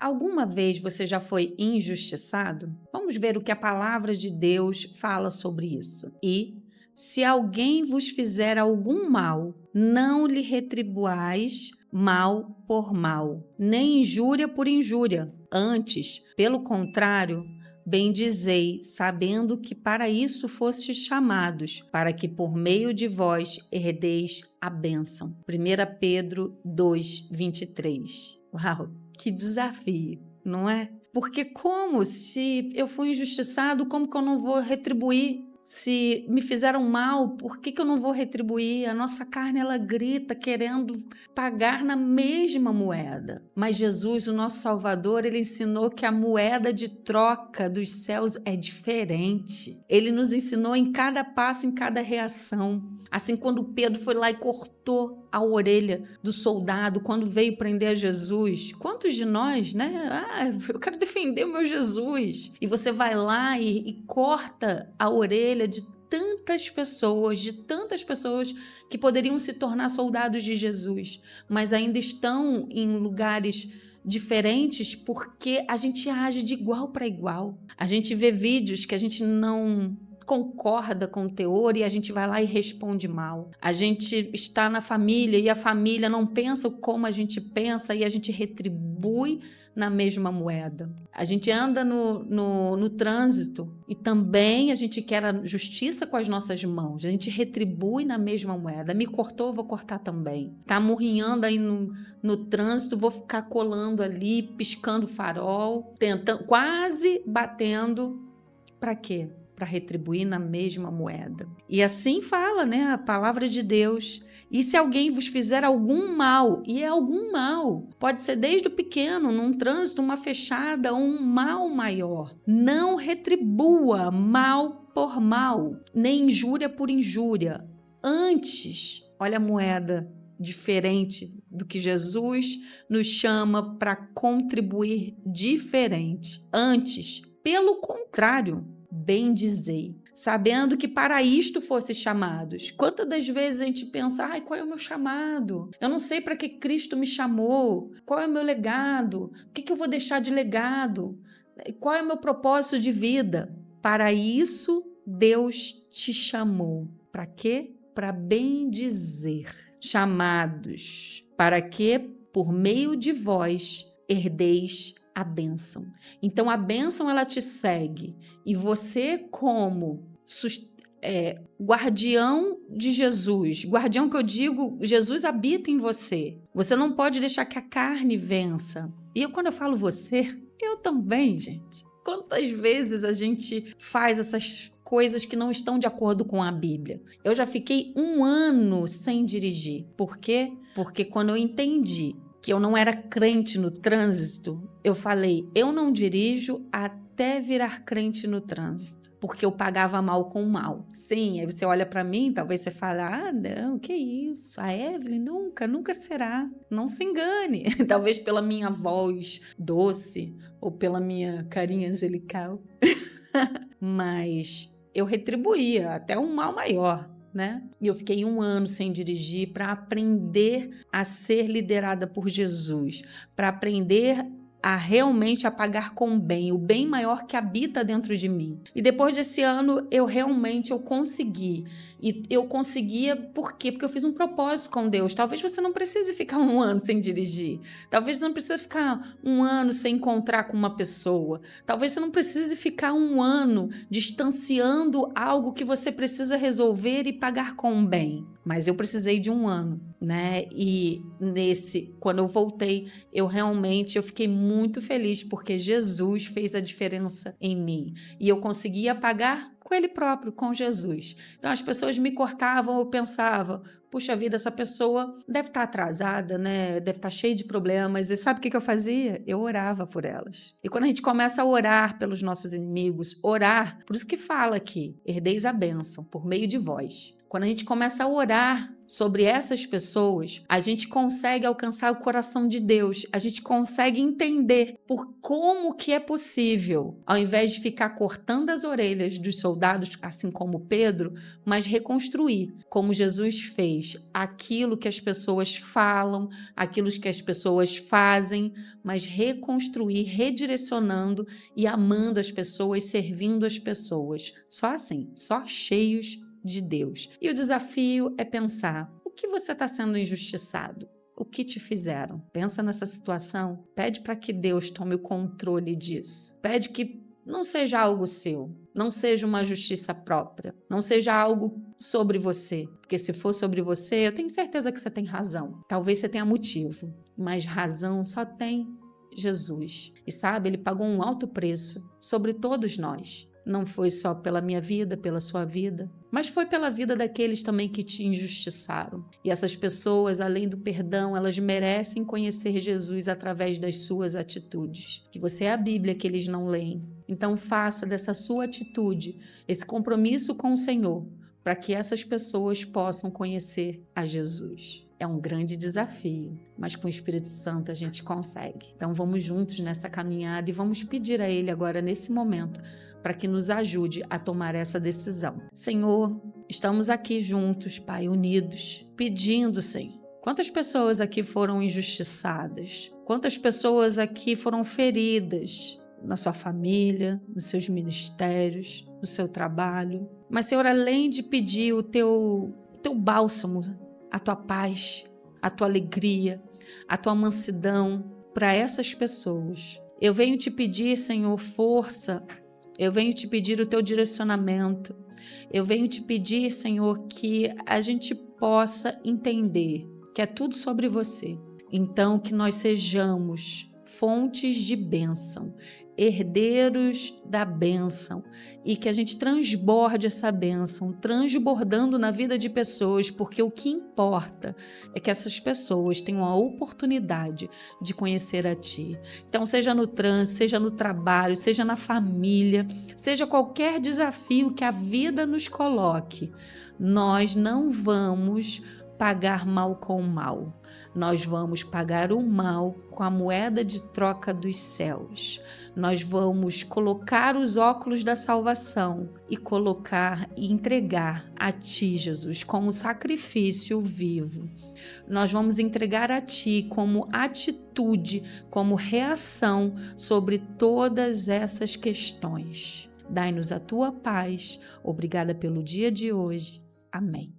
Alguma vez você já foi injustiçado? Vamos ver o que a palavra de Deus fala sobre isso. E se alguém vos fizer algum mal, não lhe retribuais mal por mal, nem injúria por injúria. Antes, pelo contrário, bendizei, sabendo que para isso fostes chamados, para que por meio de vós herdeis a bênção. 1 Pedro 2:23. Uau, que desafio, não é? Porque como se eu fui injustiçado, como que eu não vou retribuir? Se me fizeram mal, por que eu não vou retribuir? A nossa carne, ela grita querendo pagar na mesma moeda. Mas Jesus, o nosso Salvador, ele ensinou que a moeda de troca dos céus é diferente. Ele nos ensinou em cada passo, em cada reação. Assim, quando Pedro foi lá e cortou a orelha do soldado, quando veio prender a Jesus, quantos de nós, né? Eu quero defender o meu Jesus. E você vai lá e corta a orelha de tantas pessoas que poderiam se tornar soldados de Jesus, mas ainda estão em lugares diferentes porque a gente age de igual para igual. A gente vê vídeos que a gente não concorda com o teor e a gente vai lá e responde mal. A gente está na família e a família não pensa como a gente pensa e a gente retribui na mesma moeda. A gente anda no trânsito e também a gente quer a justiça com as nossas mãos. A gente retribui na mesma moeda. Me cortou, vou cortar também. Tá murrinhando aí no trânsito, vou ficar colando ali, piscando farol, tentando, quase batendo. Para quê? Para retribuir na mesma moeda. E assim fala, né, a palavra de Deus. E se alguém vos fizer algum mal, e é algum mal, pode ser desde o pequeno, num trânsito, uma fechada, ou um mal maior. Não retribua mal por mal, nem injúria por injúria. Antes, olha a moeda diferente do que Jesus nos chama para contribuir diferente. Antes, pelo contrário, bendizei, sabendo que para isto fosse chamados. Quantas das vezes a gente pensa, qual é o meu chamado? Eu não sei para que Cristo me chamou. Qual é o meu legado? O que eu vou deixar de legado? Qual é o meu propósito de vida? Para isso Deus te chamou. Para quê? Para bendizer. Chamados. Para que, por meio de vós, herdeis a bênção. Então, a bênção, ela te segue. E você, como guardião de Jesus, guardião que eu digo, Jesus habita em você. Você não pode deixar que a carne vença. E quando eu falo você, eu também, gente. Quantas vezes a gente faz essas coisas que não estão de acordo com a Bíblia? Eu já fiquei 1 ano sem dirigir. Por quê? Porque quando eu entendi que eu não era crente no trânsito, eu falei, eu não dirijo até virar crente no trânsito, porque eu pagava mal com mal. Sim, aí você olha para mim, talvez você fale, não, que isso, a Evelyn nunca será. Não se engane, talvez pela minha voz doce ou pela minha carinha angelical, mas eu retribuía até um mal maior. Né? E eu fiquei 1 ano sem dirigir para aprender a ser liderada por Jesus, para aprender a realmente pagar com bem, o bem maior que habita dentro de mim. E depois desse ano, eu consegui. E eu conseguia, por quê? Porque eu fiz um propósito com Deus. Talvez você não precise ficar 1 ano sem dirigir. Talvez você não precise ficar 1 ano sem encontrar com uma pessoa. Talvez você não precise ficar 1 ano distanciando algo que você precisa resolver e pagar com bem. Mas eu precisei de 1 ano, né? E quando eu voltei, eu fiquei muito feliz porque Jesus fez a diferença em mim. E eu conseguia pagar com Ele próprio, com Jesus. Então as pessoas me cortavam, eu pensava, puxa vida, essa pessoa deve estar atrasada, né? Deve estar cheia de problemas. E sabe o que eu fazia? Eu orava por elas. E quando a gente começa a orar pelos nossos inimigos, orar, por isso que fala aqui, herdeis a bênção por meio de vós. Quando a gente começa a orar sobre essas pessoas, a gente consegue alcançar o coração de Deus, a gente consegue entender por como que é possível, ao invés de ficar cortando as orelhas dos soldados, assim como Pedro, mas reconstruir, como Jesus fez, aquilo que as pessoas falam, aquilo que as pessoas fazem, mas reconstruir, redirecionando e amando as pessoas, servindo as pessoas. Só assim, só cheios de Deus. E o desafio é pensar: o que você está sendo injustiçado? O que te fizeram? Pensa nessa situação, pede para que Deus tome o controle disso. Pede que não seja algo seu, não seja uma justiça própria, não seja algo sobre você. Porque se for sobre você, eu tenho certeza que você tem razão. Talvez você tenha motivo, mas razão só tem Jesus. E sabe, ele pagou um alto preço sobre todos nós. Não foi só pela minha vida, pela sua vida, mas foi pela vida daqueles também que te injustiçaram. E essas pessoas, além do perdão, elas merecem conhecer Jesus através das suas atitudes. Que você é a Bíblia que eles não leem. Então faça dessa sua atitude esse compromisso com o Senhor, para que essas pessoas possam conhecer a Jesus. É um grande desafio, mas com o Espírito Santo a gente consegue. Então vamos juntos nessa caminhada e vamos pedir a Ele agora, nesse momento, para que nos ajude a tomar essa decisão. Senhor, estamos aqui juntos, Pai, unidos, pedindo, Senhor. Quantas pessoas aqui foram injustiçadas? Quantas pessoas aqui foram feridas na sua família, nos seus ministérios, no seu trabalho? Mas, Senhor, além de pedir o teu bálsamo, a tua paz, a tua alegria, a tua mansidão para essas pessoas, eu venho te pedir, Senhor, força. Eu venho te pedir o teu direcionamento. Eu venho te pedir, Senhor, que a gente possa entender que é tudo sobre você. Então, que nós sejamos fontes de bênção, herdeiros da bênção, e que a gente transborde essa bênção, transbordando na vida de pessoas, porque o que importa é que essas pessoas tenham a oportunidade de conhecer a Ti. Então, seja no trânsito, seja no trabalho, seja na família, seja qualquer desafio que a vida nos coloque, nós não vamos pagar mal com mal. Nós vamos pagar o mal com a moeda de troca dos céus. Nós vamos colocar os óculos da salvação e colocar e entregar a Ti, Jesus, como sacrifício vivo. Nós vamos entregar a Ti como atitude, como reação sobre todas essas questões. Dai-nos a Tua paz. Obrigada pelo dia de hoje. Amém.